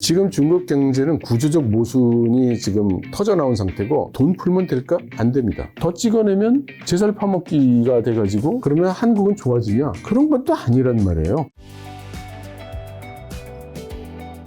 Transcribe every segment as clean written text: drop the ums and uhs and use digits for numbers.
지금 중국 경제는 구조적 모순이 지금 터져 나온 상태고 돈 풀면 될까? 안 됩니다. 더 찍어내면 제살 파먹기가 돼가지고 그러면 한국은 좋아지냐? 그런 것도 아니란 말이에요.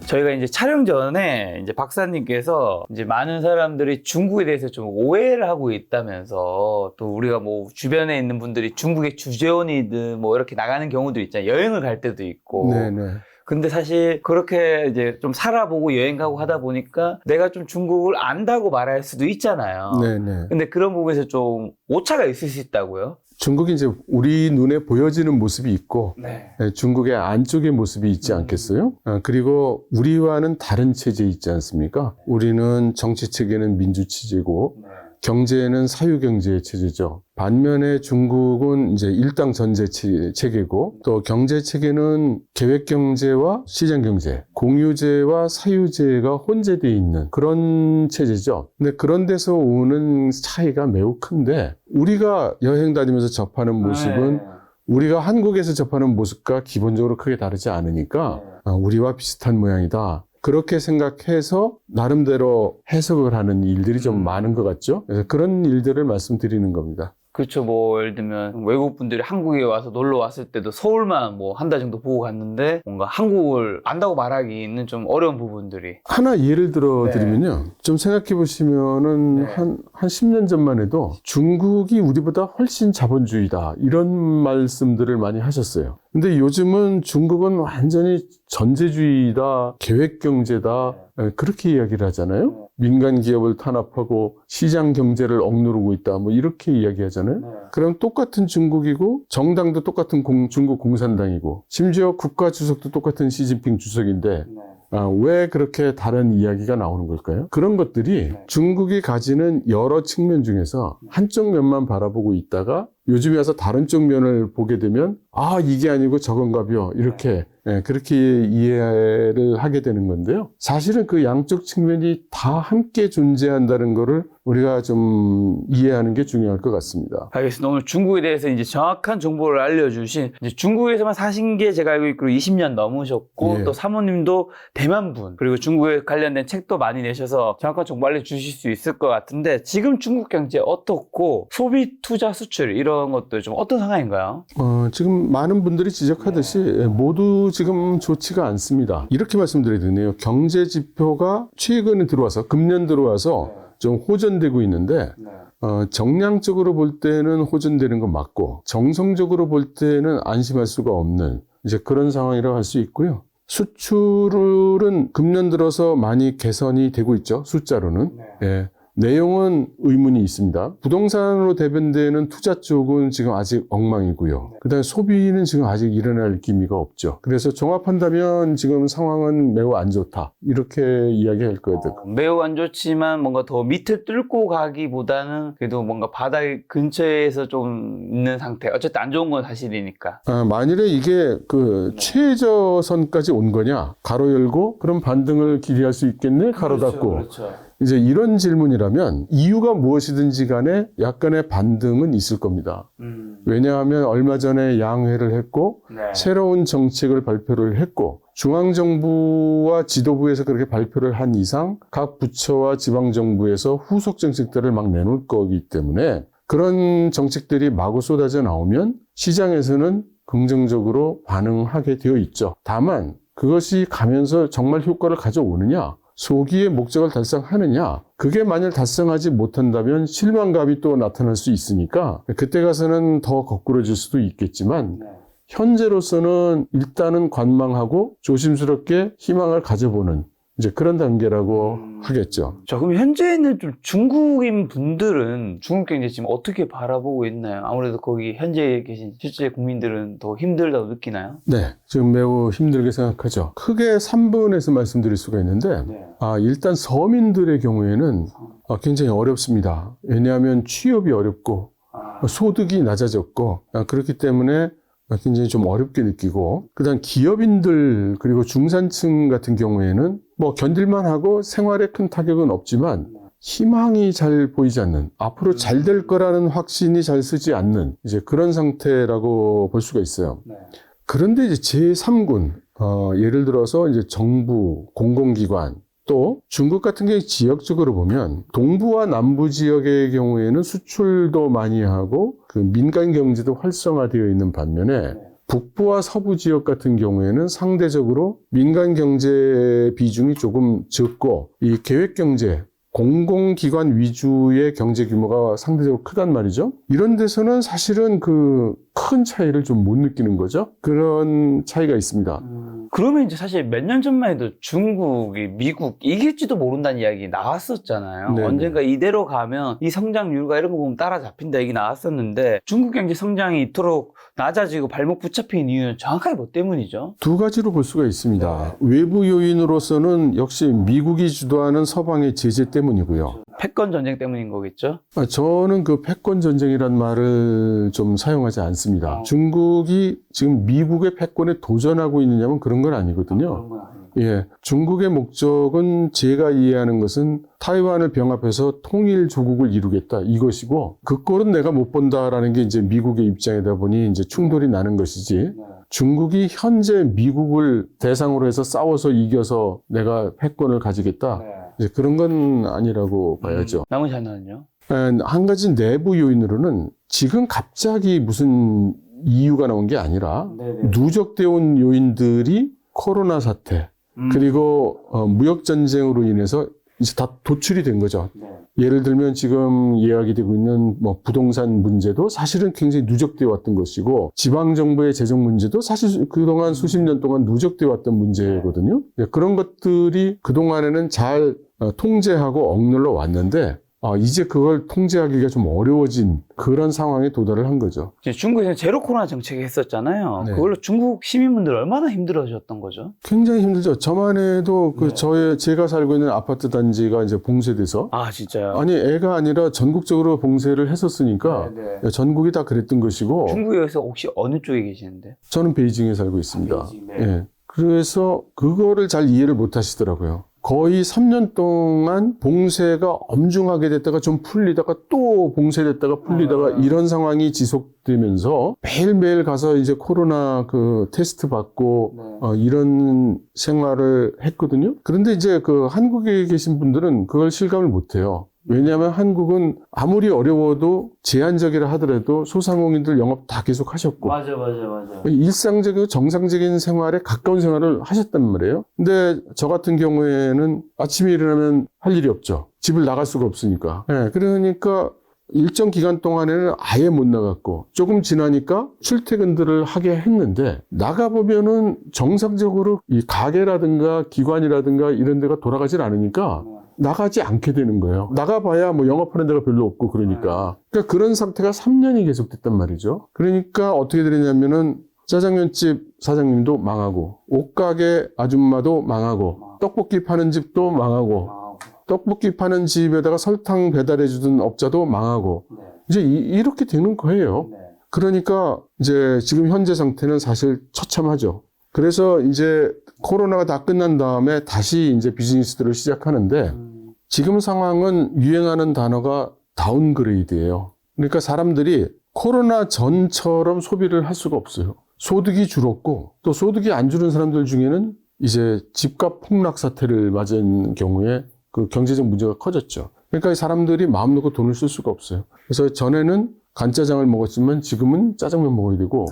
저희가 이제 촬영 전에 이제 박사님께서 이제 많은 사람들이 중국에 대해서 좀 오해를 하고 있다면서, 또 우리가 뭐 주변에 있는 분들이 중국의 주재원이든 뭐 이렇게 나가는 경우도 있잖아요. 여행을 갈 때도 있고. 네네. 근데 사실 그렇게 이제 좀 살아보고 여행 가고 하다 보니까 내가 좀 중국을 안다고 말할 수도 있잖아요. 네네. 근데 그런 부분에서 좀 오차가 있을 수 있다고요? 중국이 이제 우리 눈에 보여지는 모습이 있고 네. 중국의 안쪽의 모습이 있지 않겠어요? 그리고 우리와는 다른 체제 있지 않습니까? 우리는 정치 체계는 민주 체제고 경제는 사유경제 체제죠. 반면에 중국은 이제 일당 전제 체계고 또 경제 체계는 계획경제와 시장경제, 공유제와 사유제가 혼재되어 있는 그런 체제죠. 근데 그런 데서 오는 차이가 매우 큰데 우리가 여행 다니면서 접하는 모습은 우리가 한국에서 접하는 모습과 기본적으로 크게 다르지 않으니까 우리와 비슷한 모양이다. 그렇게 생각해서 나름대로 해석을 하는 일들이 좀 많은 것 같죠. 그래서 그런 일들을 말씀드리는 겁니다. 그렇죠. 뭐 예를 들면 외국 분들이 한국에 와서 놀러 왔을 때도 서울만 뭐 한 달 정도 보고 갔는데 뭔가 한국을 안다고 말하기는 좀 어려운 부분들이. 하나 예를 들어 드리면요. 좀 생각해 보시면은 한 10년 전만 해도 중국이 우리보다 훨씬 자본주의다. 이런 말씀들을 많이 하셨어요. 근데 요즘은 중국은 완전히 전제주의다, 계획경제다, 그렇게 이야기를 하잖아요. 민간 기업을 탄압하고 시장 경제를 억누르고 있다, 뭐 이렇게 이야기하잖아요. 그럼 똑같은 중국이고 정당도 똑같은 중국 공산당이고 심지어 국가 주석도 똑같은 시진핑 주석인데 왜 그렇게 다른 이야기가 나오는 걸까요? 그런 것들이 중국이 가지는 여러 측면 중에서 한쪽 면만 바라보고 있다가 요즘에 와서 다른 쪽 면을 보게 되면 이게 아니고 저건가벼 이렇게 그렇게 이해를 하게 되는 건데요. 사실은 그 양쪽 측면이 다 함께 존재한다는 거를 우리가 좀 이해하는 게 중요할 것 같습니다. 알겠습니다. 오늘 중국에 대해서 이제 정확한 정보를 알려주신, 이제 중국에서만 사신 게 제가 알고 있기로 20년 넘으셨고 또 사모님도 대만분, 그리고 중국에 관련된 책도 많이 내셔서 정확한 정보 알려주실 수 있을 것 같은데, 지금 중국 경제 어떻고 소비, 투자, 수출 이런 것도 좀 어떤 상황인가요? 지금 많은 분들이 지적하듯이 모두 지금 좋지가 않습니다. 이렇게 말씀드려야 되네요. 경제 지표가 최근에 들어와서 금년 들어와서 좀 호전되고 있는데 정량적으로 볼 때는 호전되는 건 맞고 정성적으로 볼 때는 안심할 수가 없는 이제 그런 상황이라고 할 수 있고요. 수출은 금년 들어서 많이 개선이 되고 있죠. 숫자로는. 내용은 의문이 있습니다. 부동산으로 대변되는 투자 쪽은 지금 아직 엉망이고요. 그다음에 소비는 지금 아직 일어날 기미가 없죠. 그래서 종합한다면 지금 상황은 매우 안 좋다. 이렇게 이야기할 거예요. 매우 안 좋지만 뭔가 더 밑을 뚫고 가기보다는 그래도 뭔가 바다 근처에서 좀 있는 상태. 어쨌든 안 좋은 건 사실이니까. 만일에 이게 그 최저선까지 온 거냐? 가로 열고 그럼 반등을 기대할 수 있겠네? 가로 닫고. 그렇죠. 이제 이런 질문이라면 이유가 무엇이든지 간에 약간의 반등은 있을 겁니다. 왜냐하면 얼마 전에 양회를 했고 새로운 정책을 발표를 했고 중앙정부와 지도부에서 그렇게 발표를 한 이상 각 부처와 지방정부에서 후속 정책들을 막 내놓을 거기 때문에 그런 정책들이 마구 쏟아져 나오면 시장에서는 긍정적으로 반응하게 되어 있죠. 다만 그것이 가면서 정말 효과를 가져오느냐? 소기의 목적을 달성하느냐? 그게 만약 달성하지 못한다면 실망감이 또 나타날 수 있으니까 그때 가서는 더 거꾸러질 수도 있겠지만 현재로서는 일단은 관망하고 조심스럽게 희망을 가져보는 이제 그런 단계라고 하겠죠. 자, 그럼 현재 있는 좀 중국인 분들은 중국 경제 지금 어떻게 바라보고 있나요? 아무래도 거기 현재 계신 실제 국민들은 더 힘들다고 느끼나요? 네, 지금 매우 힘들게 생각하죠. 크게 3분에서 말씀드릴 수가 있는데 일단 서민들의 경우에는 굉장히 어렵습니다. 왜냐하면 취업이 어렵고 소득이 낮아졌고 그렇기 때문에 굉장히 좀 어렵게 느끼고 그다음 기업인들 그리고 중산층 같은 경우에는 뭐 견딜만 하고 생활에 큰 타격은 없지만 희망이 잘 보이지 않는 앞으로 잘 될 거라는 확신이 잘 서지 않는 이제 그런 상태라고 볼 수가 있어요. 그런데 이제 제3군 예를 들어서 이제 정부, 공공기관, 또 중국 같은 경우 지역적으로 보면 동부와 남부 지역의 경우에는 수출도 많이 하고 그 민간 경제도 활성화되어 있는 반면에 북부와 서부 지역 같은 경우에는 상대적으로 민간 경제 비중이 조금 적고 이 계획 경제, 공공기관 위주의 경제 규모가 상대적으로 크단 말이죠. 이런 데서는 사실은 그 큰 차이를 좀 못 느끼는 거죠. 그런 차이가 있습니다. 그러면 이제 사실 몇 년 전만 해도 중국이 미국 이길지도 모른다는 이야기 나왔었잖아요. 네네. 언젠가 이대로 가면 이 성장률과 이런 거 보면 따라잡힌다 얘기 나왔었는데 중국 경제 성장이 이토록 낮아지고 발목 붙잡힌 이유는 정확하게 뭐 때문이죠? 두 가지로 볼 수가 있습니다. 외부 요인으로서는 역시 미국이 주도하는 서방의 제재 때문이고요. 패권 전쟁 때문인 거겠죠? 저는 그 패권 전쟁이란 말을 좀 사용하지 않습니다. 중국이 지금 미국의 패권에 도전하고 있느냐면 그런 건 아니거든요. 예, 중국의 목적은 제가 이해하는 것은 타이완을 병합해서 통일 조국을 이루겠다 이것이고 그 꼴은 내가 못 본다라는 게 이제 미국의 입장이다 보니 이제 충돌이 나는 것이지. 중국이 현재 미국을 대상으로 해서 싸워서 이겨서 내가 패권을 가지겠다. 이제 그런 건 아니라고 봐야죠. 나머지 하나는요? 한 가지 내부 요인으로는 지금 갑자기 무슨 이유가 나온 게 아니라 누적되어 온 요인들이 코로나 사태 그리고 무역 전쟁으로 인해서 이제 다 도출이 된 거죠. 예를 들면 지금 이야기 되고 있는 뭐 부동산 문제도 사실은 굉장히 누적되어 왔던 것이고 지방 정부의 재정 문제도 사실 그동안 수십 년 동안 누적되어 왔던 문제거든요. 그런 것들이 그동안에는 잘 통제하고 억눌러 왔는데 이제 그걸 통제하기가 좀 어려워진 그런 상황에 도달을 한 거죠. 중국에서는 제로 코로나 정책을 했었잖아요. 네. 그걸로 중국 시민분들 얼마나 힘들어졌던 거죠? 굉장히 힘들죠. 저만 해도 제가 살고 있는 아파트 단지가 이제 봉쇄돼서 아, 진짜요? 아니 애가 아니라 전국적으로 봉쇄를 했었으니까 전국이 다 그랬던 것이고 중국에서 혹시 어느 쪽에 계시는데? 저는 베이징에 살고 있습니다. 베이징, 예. 그래서 그거를 잘 이해를 못 하시더라고요. 거의 3년 동안 봉쇄가 엄중하게 됐다가 좀 풀리다가 또 봉쇄됐다가 풀리다가 이런 상황이 지속되면서 매일매일 가서 이제 코로나 그 테스트 받고 이런 생활을 했거든요. 그런데 이제 그 한국에 계신 분들은 그걸 실감을 못 해요. 왜냐하면 한국은 아무리 어려워도 제한적이라 하더라도 소상공인들 영업 다 계속 하셨고 맞아. 일상적이고 정상적인 생활에 가까운 생활을 하셨단 말이에요. 근데 저 같은 경우에는 아침에 일어나면 할 일이 없죠. 집을 나갈 수가 없으니까. 네, 그러니까 일정 기간 동안에는 아예 못 나갔고 조금 지나니까 출퇴근들을 하게 했는데 나가보면은 정상적으로 이 가게라든가 기관이라든가 이런 데가 돌아가질 않으니까 나가지 않게 되는 거예요. 나가봐야 뭐 영업하는 데가 별로 없고 그러니까 그런 상태가 3년이 계속됐단 말이죠. 그러니까 어떻게 되냐면은 짜장면집 사장님도 망하고 옷가게 아줌마도 망하고 떡볶이 파는 집도 망하고 떡볶이 파는 집에다가 설탕 배달해 주던 업자도 망하고 이제 이렇게 되는 거예요. 그러니까 이제 지금 현재 상태는 사실 처참하죠. 그래서 이제 코로나가 다 끝난 다음에 다시 이제 비즈니스들을 시작하는데 지금 상황은 유행하는 단어가 다운그레이드예요. 그러니까 사람들이 코로나 전처럼 소비를 할 수가 없어요. 소득이 줄었고 또 소득이 안 줄은 사람들 중에는 이제 집값 폭락 사태를 맞은 경우에 그 경제적 문제가 커졌죠. 그러니까 사람들이 마음 놓고 돈을 쓸 수가 없어요. 그래서 전에는 간짜장을 먹었지만 지금은 짜장면 먹어야 되고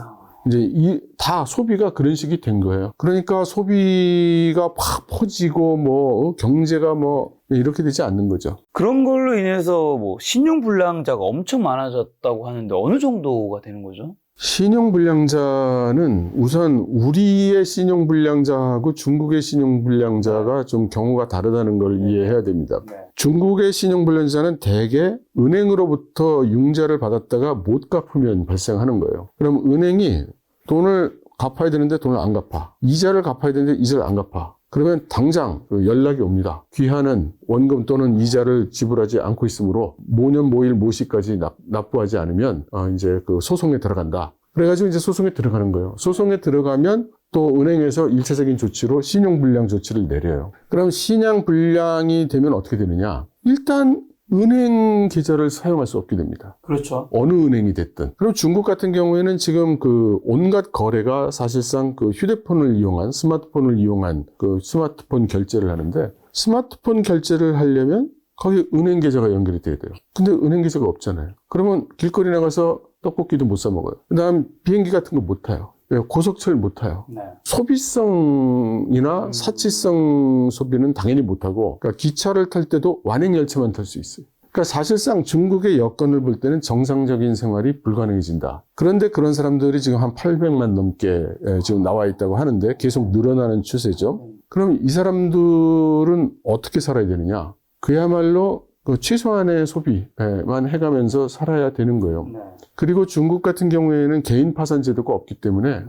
이제 다 소비가 그런 식이 된 거예요. 그러니까 소비가 확 퍼지고 뭐 경제가 뭐 이렇게 되지 않는 거죠. 그런 걸로 인해서 뭐 신용불량자가 엄청 많아졌다고 하는데 어느 정도가 되는 거죠? 신용불량자는 우선 우리의 신용불량자하고 중국의 신용불량자가 좀 경우가 다르다는 걸 이해해야 됩니다. 중국의 신용불량자는 대개 은행으로부터 융자를 받았다가 못 갚으면 발생하는 거예요. 그럼 은행이 돈을 갚아야 되는데 돈을 안 갚아. 이자를 갚아야 되는데 이자를 안 갚아. 그러면 당장 연락이 옵니다. 귀하는 원금 또는 이자를 지불하지 않고 있으므로 모년 모일 모시까지 납부하지 않으면 이제 그 소송에 들어간다. 그래가지고 이제 소송에 들어가는 거예요. 소송에 들어가면 또 은행에서 1차적인 조치로 신용불량 조치를 내려요. 그럼 신용불량이 되면 어떻게 되느냐? 일단 은행 계좌를 사용할 수 없게 됩니다. 그렇죠. 어느 은행이 됐든. 그럼 중국 같은 경우에는 지금 그 온갖 거래가 사실상 그 휴대폰을 이용한, 스마트폰을 이용한 그 스마트폰 결제를 하는데, 스마트폰 결제를 하려면 거기 은행 계좌가 연결이 돼야 돼요. 근데 은행 계좌가 없잖아요. 그러면 길거리 나가서 떡볶이도 못 사 먹어요. 그 다음 비행기 같은 거 못 타요. 고속철 못 타요. 네. 소비성이나 사치성 소비는 당연히 못 하고, 그러니까 기차를 탈 때도 완행 열차만 탈 수 있어요. 그러니까 사실상 중국의 여건을 볼 때는 정상적인 생활이 불가능해진다. 그런데 그런 사람들이 지금 한 800만 넘게 지금 나와 있다고 하는데 계속 늘어나는 추세죠. 그럼 이 사람들은 어떻게 살아야 되느냐? 그야말로 그 최소한의 소비만 해가면서 살아야 되는 거예요. 네. 그리고 중국 같은 경우에는 개인 파산 제도가 없기 때문에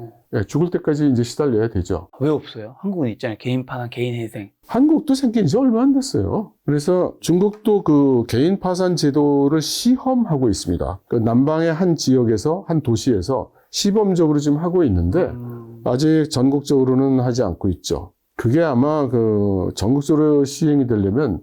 죽을 때까지 이제 시달려야 되죠. 왜 없어요? 한국은 있잖아요. 개인 파산, 개인 회생. 한국도 생긴 지 얼마 안 됐어요. 그래서 중국도 그 개인 파산 제도를 시험하고 있습니다. 그 남방의 한 지역에서, 한 도시에서 시범적으로 지금 하고 있는데 아직 전국적으로는 하지 않고 있죠. 그게 아마 그 전국적으로 시행이 되려면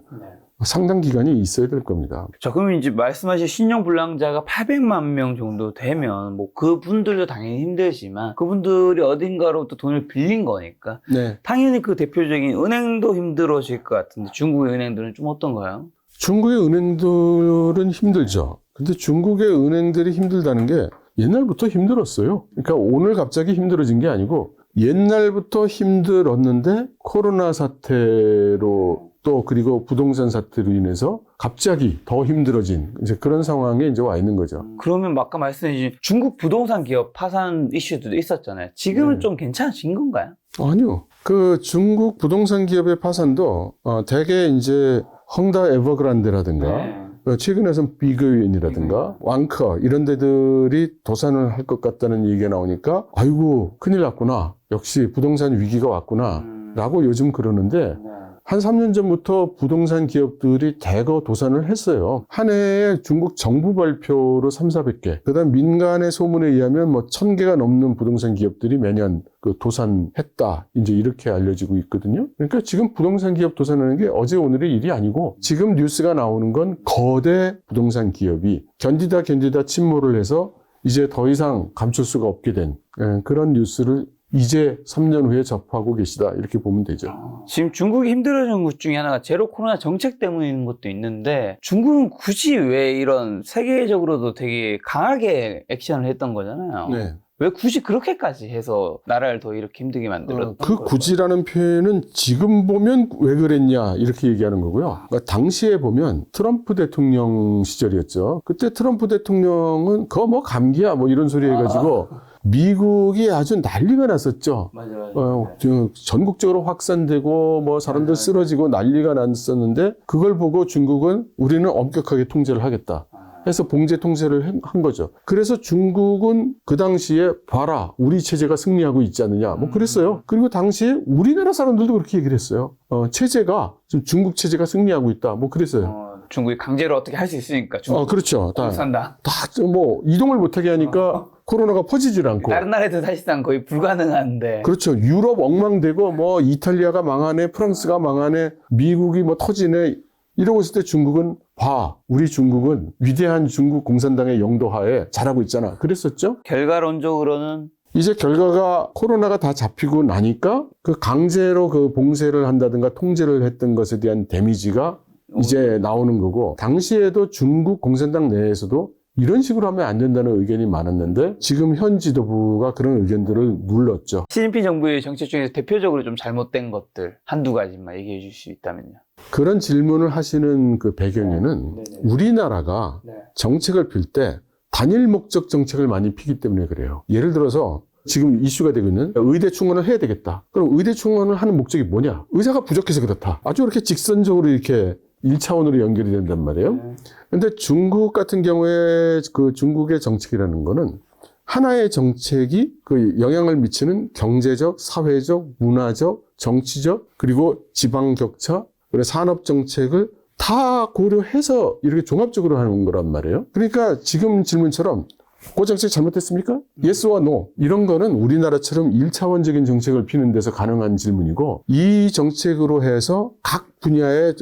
상당 기간이 있어야 될 겁니다. 자, 그러면 이제 말씀하신 신용 불량자가 800만 명 정도 되면 뭐 그분들도 당연히 힘들지만 그분들이 어딘가로부터 돈을 빌린 거니까 네. 당연히 그 대표적인 은행도 힘들어질 것 같은데 중국의 은행들은 좀 어떤가요? 중국의 은행들은 힘들죠. 근데 중국의 은행들이 힘들다는 게 옛날부터 힘들었어요. 그러니까 오늘 갑자기 힘들어진 게 아니고 옛날부터 힘들었는데 코로나 사태로 또 그리고 부동산 사태로 인해서 갑자기 더 힘들어진 이제 그런 상황에 이제 와 있는 거죠. 그러면 아까 말씀해 주신 중국 부동산 기업 파산 이슈도 있었잖아요. 지금은 좀 괜찮아진 건가요? 아니요. 그 중국 부동산 기업의 파산도 대개 이제 헝다 에버그란데라든가 최근에선 비그윈이라든가 왕커 이런 데들이 도산을 할 것 같다는 얘기가 나오니까 아이고 큰일 났구나. 역시 부동산 위기가 왔구나. 라고 요즘 그러는데 한 3년 전부터 부동산 기업들이 대거 도산을 했어요. 한 해에 중국 정부 발표로 300~400개. 그 다음 민간의 소문에 의하면 뭐 1000개가 넘는 부동산 기업들이 매년 그 도산했다. 이제 이렇게 알려지고 있거든요. 그러니까 지금 부동산 기업 도산하는 게 어제 오늘의 일이 아니고 지금 뉴스가 나오는 건 거대 부동산 기업이 견디다 침몰을 해서 이제 더 이상 감출 수가 없게 된 그런 뉴스를 이제 3년 후에 접하고 계시다 이렇게 보면 되죠. 지금 중국이 힘들어지는 것 중에 하나가 제로 코로나 정책 때문인 것도 있는데 중국은 굳이 왜 이런 세계적으로도 되게 강하게 액션을 했던 거잖아요. 네. 왜 굳이 그렇게까지 해서 나라를 더 이렇게 힘들게 만들었던 그 걸까요? 굳이라는 표현은 지금 보면 왜 그랬냐 이렇게 얘기하는 거고요. 그러니까 당시에 보면 트럼프 대통령 시절이었죠. 그때 트럼프 대통령은 그거 뭐 감기야 뭐 이런 소리 해가지고 미국이 아주 난리가 났었죠. 맞아요. 전국적으로 확산되고 뭐 사람들 쓰러지고 난리가 났었는데 그걸 보고 중국은 우리는 엄격하게 통제를 하겠다. 해서 봉제 통제를 한 거죠. 그래서 중국은 그 당시에 봐라 우리 체제가 승리하고 있지 않느냐 뭐 그랬어요. 그리고 당시에 우리나라 사람들도 그렇게 얘기를 했어요. 체제가 지금 중국 체제가 승리하고 있다 뭐 그랬어요. 중국이 강제로 어떻게 할 수 있으니까 그렇죠. 산다. 다 뭐 이동을 못하게 하니까 코로나가 퍼지질 않고 다른 나라에도 사실상 거의 불가능한데. 그렇죠. 유럽 엉망되고 뭐 이탈리아가 망하네, 프랑스가 망하네, 미국이 뭐 터지네 이러고 있을 때 중국은 봐, 우리 중국은 위대한 중국 공산당의 영도하에 잘하고 있잖아. 그랬었죠? 결과론적으로는 이제 결과가 코로나가 다 잡히고 나니까 그 강제로 그 봉쇄를 한다든가 통제를 했던 것에 대한 데미지가 이제 나오는 거고 당시에도 중국 공산당 내에서도 이런 식으로 하면 안 된다는 의견이 많았는데 지금 현 지도부가 그런 의견들을 눌렀죠. 시진핑 정부의 정책 중에서 대표적으로 좀 잘못된 것들 한두 가지만 얘기해 줄 수 있다면요. 그런 질문을 하시는 그 배경에는 우리나라가 정책을 필 때 단일 목적 정책을 많이 피기 때문에 그래요. 예를 들어서 지금 이슈가 되고 있는 의대 충원을 해야 되겠다. 그럼 의대 충원을 하는 목적이 뭐냐? 의사가 부족해서 그렇다. 아주 이렇게 직선적으로 이렇게 1차원으로 연결이 된단 말이에요. 근데 중국 같은 경우에 그 중국의 정책이라는 거는 하나의 정책이 그 영향을 미치는 경제적, 사회적, 문화적, 정치적, 그리고 지방 격차, 그리고 산업 정책을 다 고려해서 이렇게 종합적으로 하는 거란 말이에요. 그러니까 지금 질문처럼 그 정책 잘못했습니까? Yes와 No 이런 거는 우리나라처럼 1차원적인 정책을 피는 데서 가능한 질문이고 이 정책으로 해서 각 분야의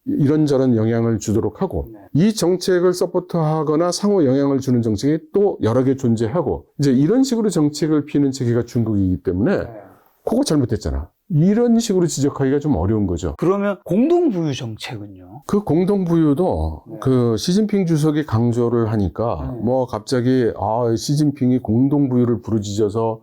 이런저런 영향을 주도록 하고 이 정책을 서포트하거나 상호 영향을 주는 정책이 또 여러 개 존재하고 이제 이런 식으로 정책을 피는 체계가 중국이기 때문에 그거 잘못됐잖아. 이런 식으로 지적하기가 좀 어려운 거죠. 그러면 공동부유 정책은요? 그 공동부유도 그 시진핑 주석이 강조를 하니까 뭐 갑자기 시진핑이 공동부유를 부르짖어서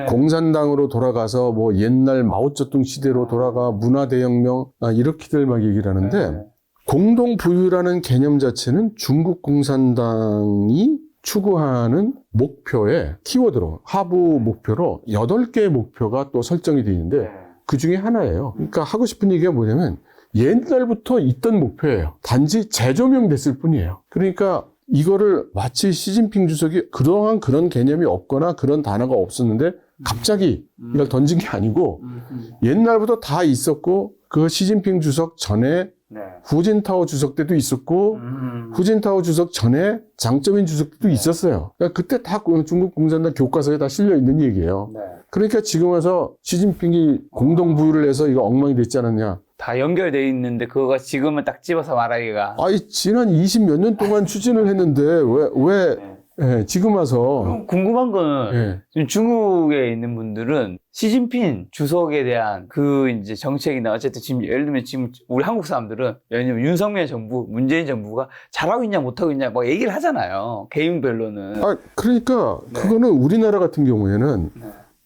공산당으로 돌아가서 뭐 옛날 마오쩌둥 시대로 돌아가 문화대혁명 이렇게들 막 얘기를 하는데 공동부유라는 개념 자체는 중국 공산당이 추구하는 목표의 키워드로 하부 목표로 8개의 목표가 또 설정이 되어 있는데 그 중에 하나예요. 그러니까 하고 싶은 얘기가 뭐냐면 옛날부터 있던 목표예요. 단지 재조명됐을 뿐이에요. 그러니까 이거를 마치 시진핑 주석이 그동안 그런 개념이 없거나 그런 단어가 없었는데 갑자기 이걸 던진 게 아니고 옛날부터 다 있었고 그 시진핑 주석 전에 후진타오 주석 때도 있었고 후진타오 주석 전에 장쩌민 주석 때도 있었어요. 그러니까 그때 다 중국 공산당 교과서에 다 실려 있는 얘기예요. 그러니까 지금 와서 시진핑이 공동부유를 해서 이거 엉망이 됐지 않았냐. 다 연결돼 있는데 그거가 지금은 딱 집어서 말하기가. 지난 20몇 년 동안 추진을 했는데 왜 지금 와서 궁금한 거는 지금 중국에 있는 분들은 시진핑 주석에 대한 그 이제 정책이나 어쨌든 지금 예를 들면 지금 우리 한국 사람들은 예를 들면 윤석열 정부, 문재인 정부가 잘하고 있냐 못하고 있냐 뭐 얘기를 하잖아요. 개인별로는. 그러니까 그거는 우리나라 같은 경우에는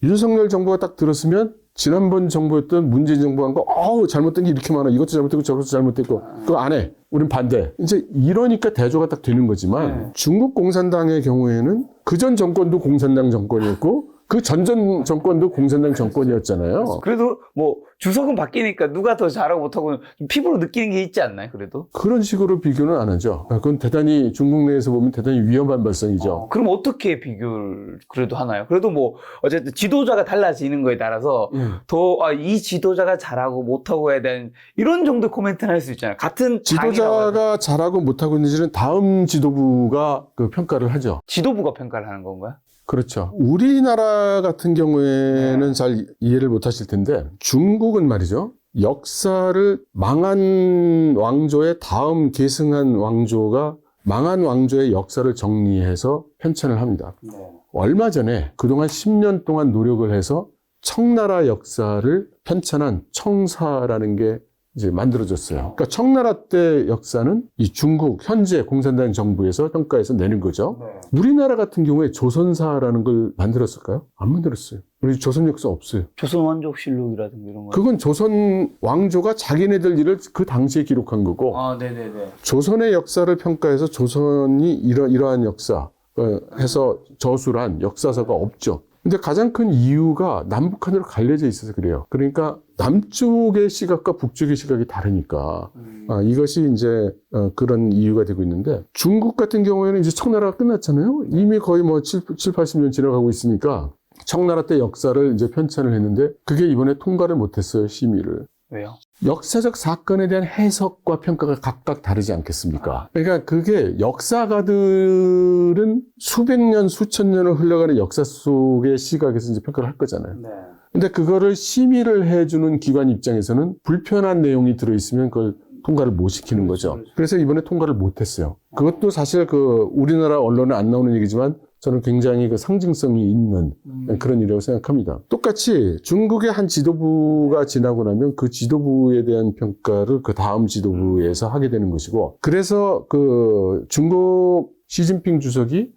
윤석열 정부가 딱 들었으면 지난번 정부였던 문재인 정부가 한 거, 잘못된 게 이렇게 많아. 이것도 잘못됐고 저것도 잘못됐고. 그거 안 해. 우린 반대. 이제 이러니까 대조가 딱 되는 거지만 중국 공산당의 경우에는 그전 정권도 공산당 정권이었고 그 전전 정권도 공산당 정권이었잖아요. 그래도 뭐 주석은 바뀌니까 누가 더 잘하고 못하고 좀 피부로 느끼는 게 있지 않나요? 그래도? 그런 식으로 비교는 안 하죠. 그건 대단히 중국 내에서 보면 대단히 위험한 발상이죠. 그럼 어떻게 비교를 그래도 하나요? 그래도 뭐 어쨌든 지도자가 달라지는 거에 따라서 더 이 지도자가 잘하고 못하고에 대한 이런 정도 코멘트를 할 수 있잖아요. 같은 지도자가 잘하고 못하고 있는지는 다음 지도부가 그 평가를 하죠. 지도부가 평가를 하는 건가요? 그렇죠. 우리나라 같은 경우에는 잘 이해를 못 하실 텐데 중국은 말이죠. 역사를 망한 왕조의 다음 계승한 왕조가 망한 왕조의 역사를 정리해서 편찬을 합니다. 얼마 전에 그동안 10년 동안 노력을 해서 청나라 역사를 편찬한 청사라는 게 이제 만들어졌어요. 그러니까 청나라 때 역사는 이 중국 현재 공산당 정부에서 평가해서 내는 거죠. 우리나라 같은 경우에 조선사라는 걸 만들었을까요? 안 만들었어요. 우리 조선 역사 없어요. 조선 왕족실록이라든가 이런 거. 그건 조선 왕조가 자기네들 일을 그 당시에 기록한 거고. 네네네. 조선의 역사를 평가해서 조선이 이러한 역사 해서 저술한 역사서가 없죠. 근데 가장 큰 이유가 남북한으로 갈려져 있어서 그래요. 그러니까 남쪽의 시각과 북쪽의 시각이 다르니까 이것이 이제 그런 이유가 되고 있는데 중국 같은 경우에는 이제 청나라가 끝났잖아요. 이미 거의 뭐 80년 지나가고 있으니까 청나라 때 역사를 이제 편찬을 했는데 그게 이번에 통과를 못했어요. 심의를. 왜요? 역사적 사건에 대한 해석과 평가가 각각 다르지 않겠습니까? 그러니까 그게 역사가들은 수백 년, 수천 년을 흘러가는 역사 속의 시각에서 이제 평가를 할 거잖아요. 근데 그거를 심의를 해주는 기관 입장에서는 불편한 내용이 들어있으면 그걸 통과를 못 시키는 거죠. 그래서 이번에 통과를 못 했어요. 그것도 사실 그 우리나라 언론에 안 나오는 얘기지만 저는 굉장히 그 상징성이 있는 그런 일이라고 생각합니다. 똑같이 중국의 한 지도부가 지나고 나면 그 지도부에 대한 평가를 그 다음 지도부에서 하게 되는 것이고, 그래서 그 중국 시진핑 주석이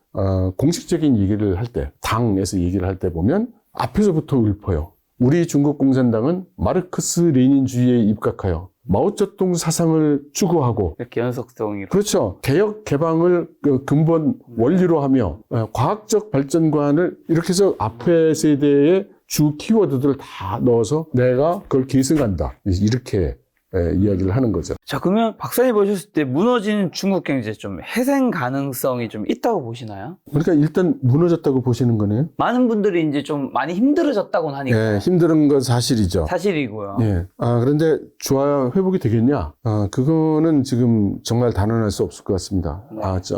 공식적인 얘기를 할 때, 당에서 얘기를 할 때 보면 앞에서부터 읊어요. 우리 중국 공산당은 마르크스 레닌주의에 입각하여 마오쩌둥 사상을 추구하고 이렇게 연속성이. 그렇죠. 개혁 개방을 그 근본 원리로 하며 과학적 발전관을 이렇게 해서 앞에 세대의 주 키워드들을 다 넣어서 내가 그걸 계승한다. 이렇게 이야기를 하는 거죠. 자, 그러면 박사님 보셨을 때 무너진 중국 경제 좀 해생 가능성이 좀 있다고 보시나요? 그러니까 일단 무너졌다고 보시는 거네요. 많은 분들이 이제 좀 많이 힘들어졌다고 하니까. 네, 힘든 건 사실이죠. 사실이고요. 예. 그런데 좋아 회복이 되겠냐? 그거는 지금 정말 단언할 수 없을 것 같습니다.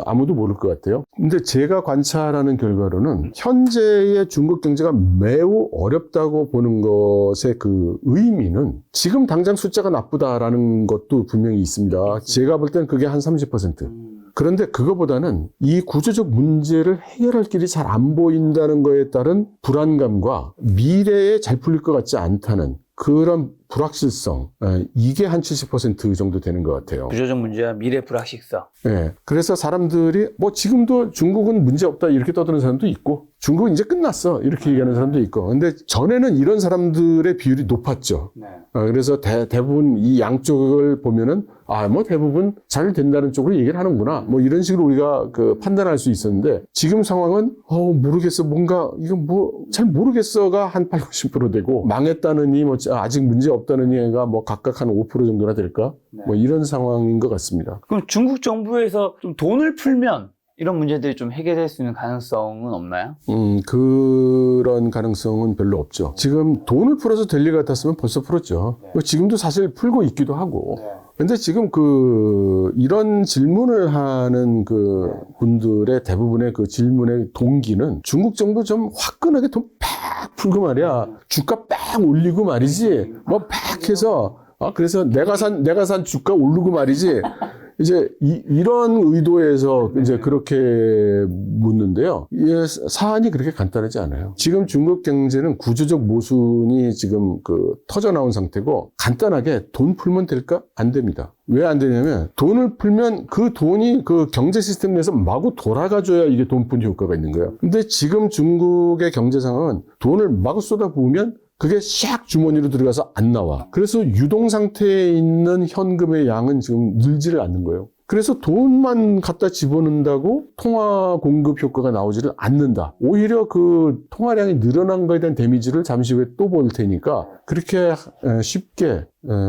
아무도 모를 것 같아요. 근데 제가 관찰하는 결과로는 현재의 중국 경제가 매우 어렵다고 보는 것의 그 의미는 지금 당장 숫자가 나쁘다 나쁘다라는 것도 분명히 있습니다. 제가 볼 때는 그게 한 30%. 그런데 그거보다는 이 구조적 문제를 해결할 길이 잘 안 보인다는 거에 따른 불안감과 미래에 잘 풀릴 것 같지 않다는 그런 불확실성, 이게 한 70% 정도 되는 것 같아요. 구조적 문제와 미래 불확실성. 네, 그래서 사람들이 뭐 지금도 중국은 문제 없다 이렇게 떠드는 사람도 있고 중국은 이제 끝났어 이렇게 얘기하는 사람도 있고 근데 전에는 이런 사람들의 비율이 높았죠. 네. 그래서 대부분 이 양쪽을 보면은 뭐 대부분 잘 된다는 쪽으로 얘기를 하는구나 뭐 이런 식으로 우리가 그 판단할 수 있었는데 지금 상황은 모르겠어 뭔가 이거 뭐 잘 모르겠어가 한 80, 90% 되고 망했다느니 뭐 아직 문제 없다느니가 뭐 각각 한 5% 정도나 될까 네. 뭐 이런 상황인 것 같습니다. 그럼 중국 정부에서 좀 돈을 풀면 이런 문제들이 좀 해결될 수 있는 가능성은 없나요? 그런 가능성은 별로 없죠. 지금 돈을 풀어서 될 일 같았으면 벌써 풀었죠. 네. 지금도 사실 풀고 있기도 하고. 네. 근데 지금 이런 질문을 하는 분들의 대부분의 그 질문의 동기는 중국 정부 좀 화끈하게 돈 팍 풀고 말이야. 주가 빡 올리고 말이지. 뭐 팍 해서, 그래서 내가 산 주가 오르고 말이지. 이제 이런 의도에서 이제 그렇게 묻는데요. 사안이 그렇게 간단하지 않아요. 지금 중국 경제는 구조적 모순이 지금 터져 나온 상태고 간단하게 돈 풀면 될까? 안 됩니다. 왜 안 되냐면 돈을 풀면 그 돈이 그 경제 시스템 내에서 마구 돌아가줘야 이게 돈 푸는 효과가 있는 거예요. 근데 지금 중국의 경제 상황은 돈을 마구 쏟아부으면 그게 샥 주머니로 들어가서 안 나와. 그래서 유동 상태에 있는 현금의 양은 지금 늘지를 않는 거예요. 그래서 돈만 갖다 집어넣는다고 통화 공급 효과가 나오지를 않는다. 오히려 그 통화량이 늘어난 거에 대한 데미지를 잠시 후에 또 볼 테니까 그렇게 쉽게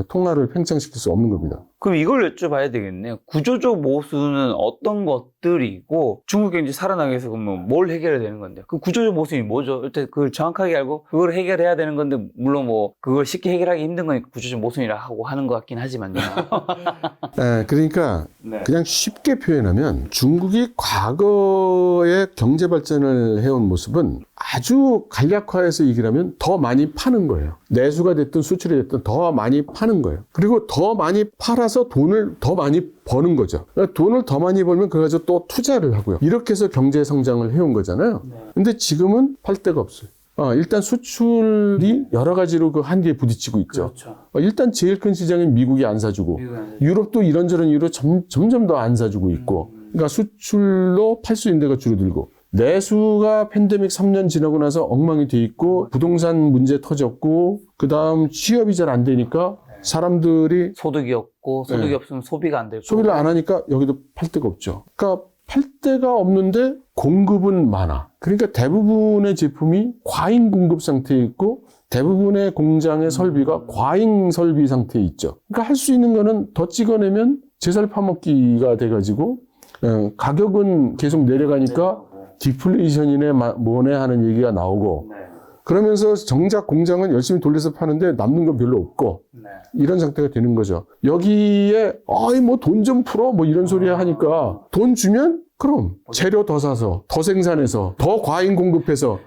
통화를 팽창시킬 수 없는 겁니다. 그럼 이걸 여쭤봐야 되겠네요. 구조적 모순은 어떤 것들이고 중국 경제 살아나기 위해서 그러면 뭘 해결해야 되는 건데 그 구조적 모순이 뭐죠? 일단 그걸 정확하게 알고 그걸 해결해야 되는 건데 물론 뭐 그걸 쉽게 해결하기 힘든 거니까 구조적 모순이라고 하는 것 같긴 하지만요. 그러니까 네. 그냥 쉽게 표현하면 중국이 과거에 경제 발전을 해온 모습은 아주 간략화해서 얘기를 하면 더 많이 파는 거예요. 내수가 됐든 수출이 됐든 더 많이 파는 거예요. 그리고 더 많이 팔아서 돈을 더 많이 버는 거죠. 그러니까 돈을 더 많이 벌면 그거 가지고 또 투자를 하고요. 이렇게 해서 경제 성장을 해온 거잖아요. 근데 지금은 팔 데가 없어요. 일단 수출이 여러 가지로 그 한계에 부딪히고 있죠. 그렇죠. 일단 제일 큰 시장인 미국이 안 사주고 유럽도 이런저런 이유로 점점 더 안 사주고 있고 그러니까 수출로 팔 수 있는 데가 줄어들고 내수가 팬데믹 3년 지나고 나서 엉망이 돼 있고 부동산 문제 터졌고 그 다음 취업이 잘 안 되니까 사람들이 소득이 없고 소득이 없으면 소비가 안 되고 소비를 안 하니까 여기도 팔 데가 없죠. 그러니까 팔 데가 없는데 공급은 많아. 그러니까 대부분의 제품이 과잉 공급 상태에 있고 대부분의 공장의 설비가 과잉 설비 상태에 있죠. 그러니까 할 수 있는 거는 더 찍어내면 제살 파먹기가 돼가지고 가격은 계속 내려가니까 디플레이션이네 뭐네 하는 얘기가 나오고 그러면서 정작 공장은 열심히 돌려서 파는데 남는 건 별로 없고 이런 상태가 되는 거죠. 여기에 뭐 돈 좀 풀어 뭐 이런 소리 하니까 돈 주면 그럼 재료 더 사서 더 생산해서 더 과잉 공급해서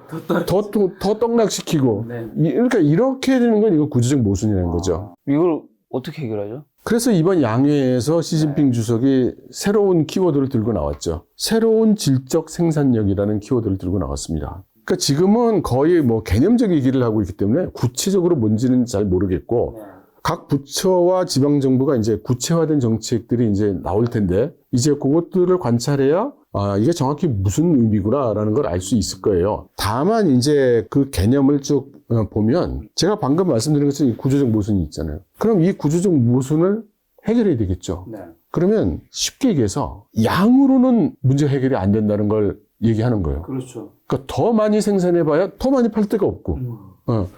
더 떡락시키고 그러니까 이렇게 되는 건 이거 구조적 모순이라는 거죠. 이걸 어떻게 해결하죠? 그래서 이번 양회에서 시진핑 주석이 새로운 키워드를 들고 나왔죠. 새로운 질적 생산력이라는 키워드를 들고 나왔습니다. 그러니까 지금은 거의 뭐 개념적 얘기를 하고 있기 때문에 구체적으로 뭔지는 잘 모르겠고 각 부처와 지방정부가 이제 구체화된 정책들이 이제 나올 텐데 이제 그것들을 관찰해야 이게 정확히 무슨 의미구나라는 걸 알 수 있을 거예요. 다만 이제 그 개념을 쭉 보면 제가 방금 말씀드린 것처럼 이 구조적 모순이 있잖아요. 그럼 이 구조적 모순을 해결해야 되겠죠. 그러면 쉽게 얘기해서 양으로는 문제 해결이 안 된다는 걸 얘기하는 거예요. 그렇죠. 그러니까 더 많이 생산해봐야 더 많이 팔 데가 없고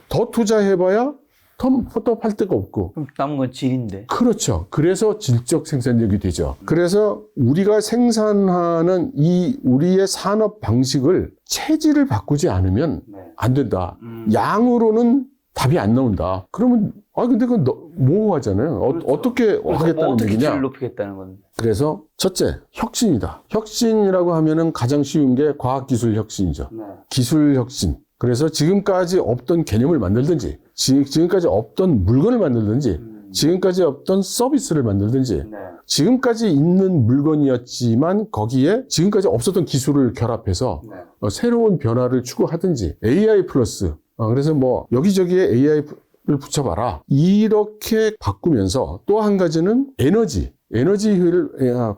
더 투자해봐야 더 팔 데가 없고. 그럼 남은 건 질인데. 그렇죠. 그래서 질적 생산력이 되죠. 그래서 우리가 생산하는 우리의 산업 방식을 체질을 바꾸지 않으면 안 된다. 양으로는 답이 안 나온다. 그러면 근데 그건 모호하잖아요. 그렇죠. 어떻게 하겠다는 어떻게 얘기냐? 질을 높이겠다는 건. 그래서 첫째, 혁신이다. 혁신이라고 하면은 가장 쉬운 게 과학기술 혁신이죠. 기술 혁신. 그래서 지금까지 없던 개념을 만들든지 지금까지 없던 물건을 만들든지 지금까지 없던 서비스를 만들든지 네. 지금까지 있는 물건이었지만 거기에 지금까지 없었던 기술을 결합해서 네. 새로운 변화를 추구하든지 AI 플러스 그래서 뭐 여기저기에 AI를 붙여봐라 이렇게 바꾸면서 또 한 가지는 에너지를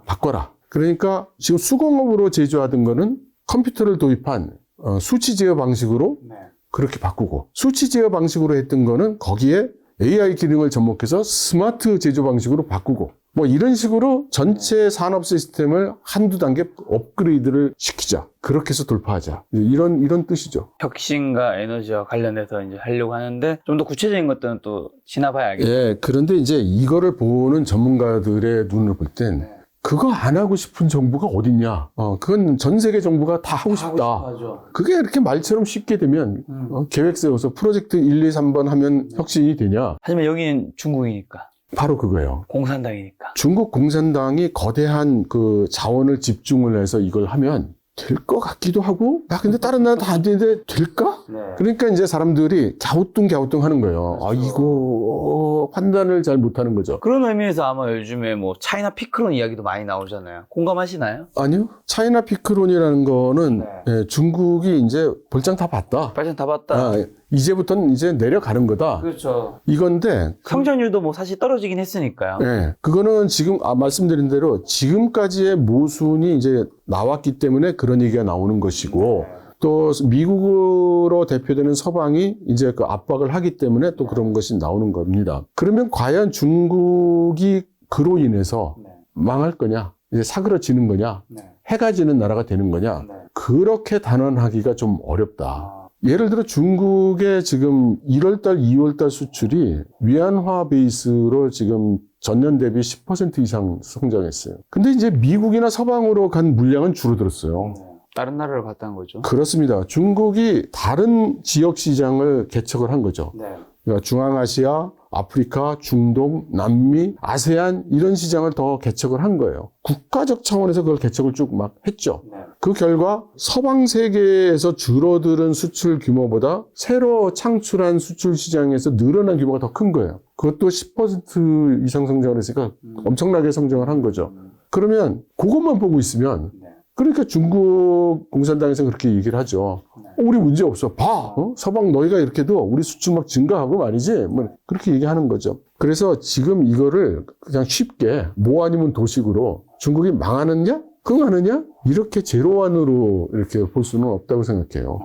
바꿔라. 그러니까 지금 수공업으로 제조하던 거는 컴퓨터를 도입한 수치 제어 방식으로 네. 그렇게 바꾸고 수치 제어 방식으로 했던 거는 거기에 AI 기능을 접목해서 스마트 제조 방식으로 바꾸고 뭐 이런 식으로 전체 산업 시스템을 한두 단계 업그레이드를 시키자. 그렇게 해서 돌파하자. 이런 뜻이죠. 혁신과 에너지와 관련해서 이제 하려고 하는데 좀 더 구체적인 것들은 또 지나봐야 알겠죠. 예, 그런데 이제 이거를 보는 전문가들의 눈을 볼 땐 그거 안 하고 싶은 정부가 어딨냐. 그건 전 세계 정부가 다 하고 싶다. 그게 이렇게 말처럼 쉽게 되면 계획 세워서 프로젝트 1, 2, 3번 하면 혁신이 되냐. 하지만 여기는 중국이니까. 바로 그거예요. 공산당이니까. 중국 공산당이 거대한 그 자원을 집중을 해서 이걸 하면 될 것 같기도 하고, 야, 근데 다른 나라 다 안 되는데 될까? 네. 그러니까 이제 사람들이 갸우뚱 하는 거예요. 그렇죠. 아, 이거, 판단을 잘 못하는 거죠. 그런 의미에서 아마 요즘에 뭐 차이나 피크론 이야기도 많이 나오잖아요. 공감하시나요? 아니요. 차이나 피크론이라는 거는 예, 중국이 이제 볼장 다 봤다. 발전 다 봤다. 이제부터는 이제 내려가는 거다. 그렇죠. 이건데, 성장률도 뭐 사실 떨어지긴 했으니까요. 예, 그거는 지금 말씀드린 대로 지금까지의 모순이 이제 나왔기 때문에 그런 얘기가 나오는 것이고 또 미국으로 대표되는 서방이 이제 그 압박을 하기 때문에 또 그런 것이 나오는 겁니다. 그러면 과연 중국이 그로 인해서 망할 거냐? 이제 사그러지는 거냐? 해가 지는 나라가 되는 거냐? 그렇게 단언하기가 좀 어렵다. 예를 들어 중국의 지금 1월달, 2월달 수출이 위안화 베이스로 지금 전년 대비 10% 이상 성장했어요. 근데 이제 미국이나 서방으로 간 물량은 줄어들었어요. 다른 나라를 갔다는 거죠. 그렇습니다. 중국이 다른 지역 시장을 개척을 한 거죠. 네. 그러니까 중앙아시아, 아프리카, 중동, 남미, 아세안 이런 시장을 더 개척을 한 거예요. 국가적 차원에서 그걸 개척을 쭉 막 했죠. 그 결과 서방 세계에서 줄어드는 수출 규모보다 새로 창출한 수출 시장에서 늘어난 규모가 더 큰 거예요. 그것도 10% 이상 성장을 했으니까 엄청나게 성장을 한 거죠. 그러면 그것만 보고 있으면 그러니까 중국 공산당에서 그렇게 얘기를 하죠. 우리 문제 없어. 봐. 서방 너희가 이렇게 해도 우리 수출 막 증가하고 말이지. 뭐 그렇게 얘기하는 거죠. 그래서 지금 이거를 그냥 쉽게 뭐 아니면 도식으로 중국이 망하느냐? 흥하느냐? 이렇게 제로완으로 이렇게 볼 수는 없다고 생각해요.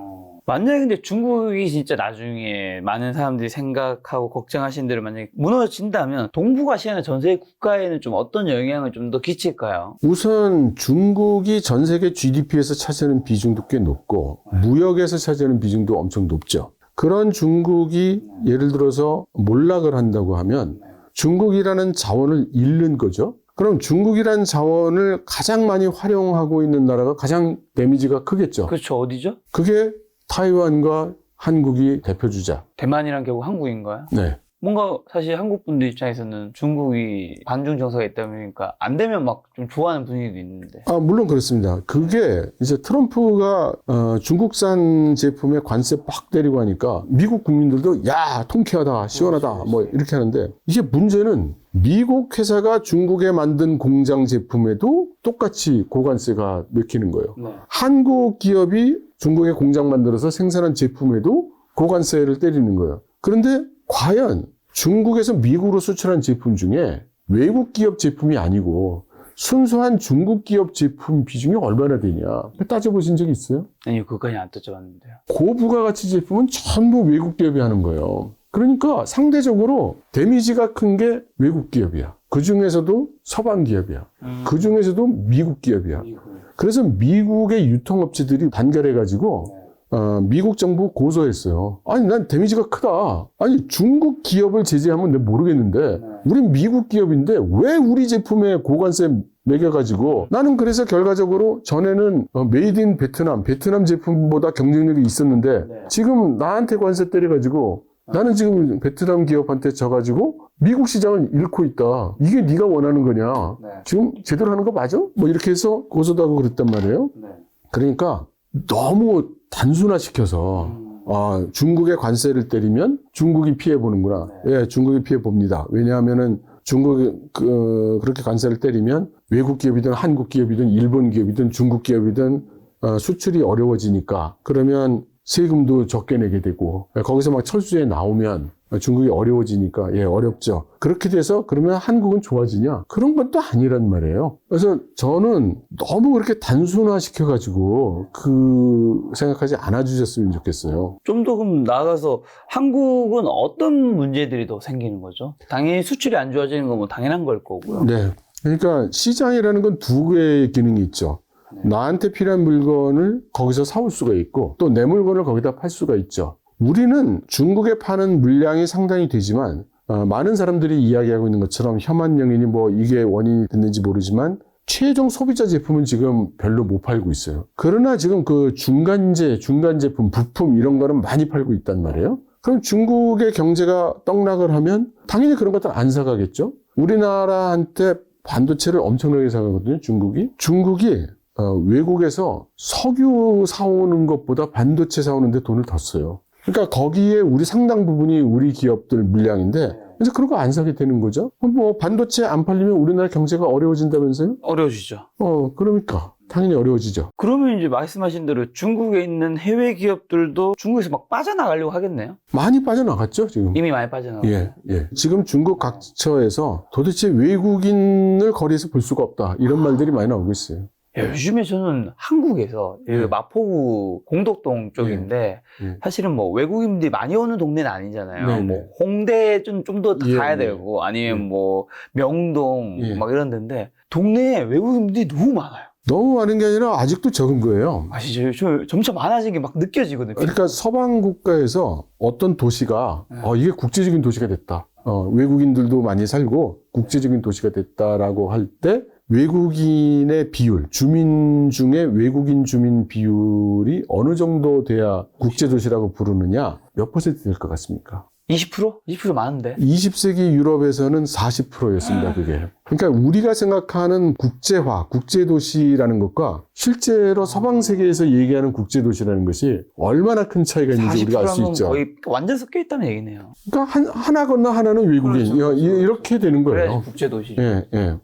만약에 근데 중국이 진짜 나중에 많은 사람들이 생각하고 걱정하시는 대로 만약에 무너진다면 동북아시아나 전 세계 국가에는 좀 어떤 영향을 좀 더 끼칠까요? 우선 중국이 전 세계 GDP에서 차지하는 비중도 꽤 높고 무역에서 차지하는 비중도 엄청 높죠. 그런 중국이 예를 들어서 몰락을 한다고 하면 중국이라는 자원을 잃는 거죠. 그럼 중국이라는 자원을 가장 많이 활용하고 있는 나라가 가장 데미지가 크겠죠. 그렇죠. 어디죠? 그게 타이완과 한국이 대표주자. 대만이란 결국 한국인가요? 네. 뭔가 사실 한국 분들 입장에서는 중국이 반중 정서가 있다 보니까 안 되면 막 좀 좋아하는 분위기도 있는데. 물론 그렇습니다. 그게 이제 트럼프가 중국산 제품에 관세 빡 때리고 하니까 미국 국민들도 야 통쾌하다 시원하다 뭐 이렇게 하는데 이게 문제는 미국 회사가 중국에 만든 공장 제품에도 똑같이 고관세가 맥히는 거예요. 한국 기업이 중국에 공장 만들어서 생산한 제품에도 고관세를 때리는 거예요. 그런데 과연 중국에서 미국으로 수출한 제품 중에 외국 기업 제품이 아니고 순수한 중국 기업 제품 비중이 얼마나 되냐 따져보신 적이 있어요? 아니요, 그거까지 안 따져봤는데요. 고부가가치 제품은 전부 외국 기업이 하는 거예요. 그러니까 상대적으로 데미지가 큰 게 외국 기업이야. 그 중에서도 서방 기업이야. 그 중에서도 미국 기업이야. 그래서 미국의 유통업체들이 단결해가지고 미국 정부 고소했어요. 아니 난 데미지가 크다. 아니 중국 기업을 제재하면 내가 모르겠는데 우린 미국 기업인데 왜 우리 제품에 고관세 매겨가지고 나는 그래서 결과적으로 전에는 메이드 인 베트남 제품보다 경쟁력이 있었는데 지금 나한테 관세 때려가지고 나는 지금 베트남 기업한테 져가지고 미국 시장을 잃고 있다. 이게 네가 원하는 거냐? 지금 제대로 하는 거 맞아? 뭐 이렇게 해서 고소도 하고 그랬단 말이에요. 그러니까 너무 단순화시켜서 중국의 관세를 때리면 중국이 피해 보는구나. 예, 중국이 피해 봅니다. 왜냐하면은 중국이 그렇게 관세를 때리면 외국 기업이든 한국 기업이든 일본 기업이든 중국 기업이든 수출이 어려워지니까 그러면 세금도 적게 내게 되고 거기서 막 철수에 나오면 중국이 어려워지니까 어렵죠. 그렇게 돼서 그러면 한국은 좋아지냐? 그런 건 또 아니란 말이에요. 그래서 저는 너무 그렇게 단순화시켜가지고 생각하지 않아 주셨으면 좋겠어요. 좀 더 그럼 나아가서 한국은 어떤 문제들이 더 생기는 거죠? 당연히 수출이 안 좋아지는 건 뭐 당연한 걸 거고요. 네. 그러니까 시장이라는 건 두 개의 기능이 있죠. 나한테 필요한 물건을 거기서 사올 수가 있고 또 내 물건을 거기다 팔 수가 있죠. 우리는 중국에 파는 물량이 상당히 되지만 많은 사람들이 이야기하고 있는 것처럼 혐한 영인이 뭐 이게 원인이 됐는지 모르지만 최종 소비자 제품은 지금 별로 못 팔고 있어요. 그러나 지금 그 중간 제품, 부품 이런 거는 많이 팔고 있단 말이에요. 그럼 중국의 경제가 떡락을 하면 당연히 그런 것들 안 사가겠죠. 우리나라한테 반도체를 엄청나게 사가거든요, 중국이. 중국이 외국에서 석유 사오는 것보다 반도체 사오는데 돈을 더 써요. 그러니까 거기에 우리 상당 부분이 우리 기업들 물량인데 이제 그런 거 안 사게 되는 거죠. 뭐 반도체 안 팔리면 우리나라 경제가 어려워진다면서요? 어려워지죠. 그러니까 당연히 어려워지죠. 그러면 이제 말씀하신 대로 중국에 있는 해외 기업들도 중국에서 막 빠져나가려고 하겠네요. 많이 빠져나갔죠, 지금. 이미 많이 빠져나가고. 예. 지금 중국 각처에서 도대체 외국인을 거리에서 볼 수가 없다. 이런 말들이 많이 나오고 있어요. 요즘에 저는 한국에서 마포구 공덕동 쪽인데 사실은 뭐 외국인들이 많이 오는 동네는 아니잖아요. 네, 뭐 네. 홍대 좀 더 가야 네. 되고 아니면 뭐 명동 예. 막 이런 데인데 동네에 외국인들이 너무 많아요. 너무 많은 게 아니라 아직도 적은 거예요. 아시죠? 저 점점 많아지는 게 막 느껴지거든요. 그러니까 서방 국가에서 어떤 도시가 이게 국제적인 도시가 됐다. 외국인들도 많이 살고 국제적인 도시가 됐다라고 할 때 외국인의 비율, 주민 중에 외국인 주민 비율이 어느 정도 돼야 국제도시라고 부르느냐? 몇 퍼센트 될 것 같습니까? 20%? 20% 많은데. 20세기 유럽에서는 40%였습니다, 그게. 그러니까 우리가 생각하는 국제화, 국제도시라는 것과 실제로 서방 세계에서 얘기하는 국제도시라는 것이 얼마나 큰 차이가 있는지 우리가 알 수 40%면 있죠. 거의 완전 섞여 있다는 얘기네요. 그러니까 하나 건너 하나는 외국인. 그렇죠. 이렇게 되는 거예요. 그래야지 국제도시. 예.